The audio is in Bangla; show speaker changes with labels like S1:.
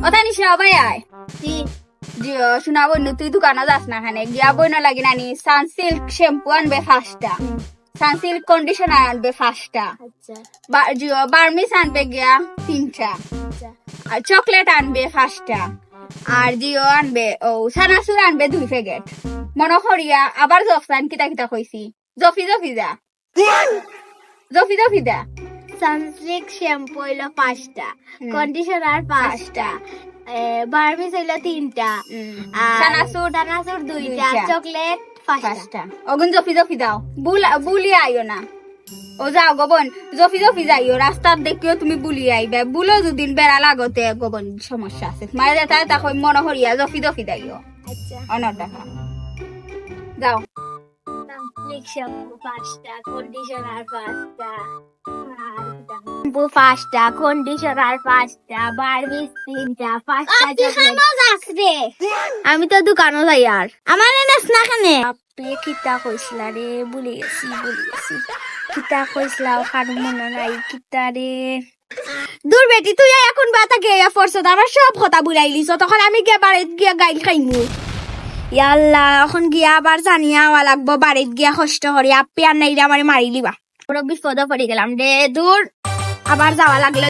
S1: ওটা নি সবাই আয়
S2: কি
S1: জিও শোনা বন্ধু তুই দোকানে যাস না খানে গিয়া বই না লাগি নানি সানসিল্ক শ্যাম্পু আনবে 5টা, সানসিল্ক কন্ডিশনার আনবে 5টা,
S2: আচ্ছা
S1: জিও বার্মিস আনবে গিয়া 3টা,
S2: আচ্ছা
S1: আর চকলেট আনবে 5টা, আর জিও আনবে ও সানাসুর আনবে 2 প্যাকেট। মনে করিয়া আবার জফসান কিতা কিতা কইছি জফি জফি যা জফি জফি যা
S2: সানসিল্ক শ্যাম্পু হইলো 5টা,
S1: হুম।
S2: কন্ডিশনার 5টা, বার্মিস হইলো 3টা, আর
S1: সানাসুর
S2: সানাসুর 2টা,
S1: দুইটা।
S2: চকলেট 5টা।
S1: 5টা। অগুন জফি জফি দাও বুলি আইও না ও যাও গবন জফি জফি যাইও রাস্তার দেখিও তুমি বুলি আইবে বুলো দুদিন বেড়া লাগতে গবন সমস্যা আছে মায়ের যেটা তখন মনে করিয়া জফি জফি যাইও
S2: আচ্ছা
S1: অনর টাকা যাও
S2: সানসিল্ক শ্যাম্পু 5টা, কন্ডিশনার 5টা, শ্যাম্পু 5টা, কন্ডিশনার 5টা, বার্মিস 3টা, 5টা চকলেট। আমি তো দোকানও যাই আর আমার এনেস না কেনে আপনি কিতা কইসলা রে ভুলে গেছি কিতা কইসলা ওখান মনে নাই কিতা রে দূর বেটি তুই এখন বাতা গিয়া ফরছ আমার সব কথা বুলাইলিস তখন আমি গিয়া বাড়িত গিয়া গাইল খাইমু ইয়াল্লা এখন গিয়া আবার জানিয়া আওয়া লাগবো বাড়িত গিয়া কষ্ট করি আপনি আর নাইলে আমার মারি লিবা পুরো বিপদে পড়ে গেলাম রে দূর আবার যাওয়া লাগলে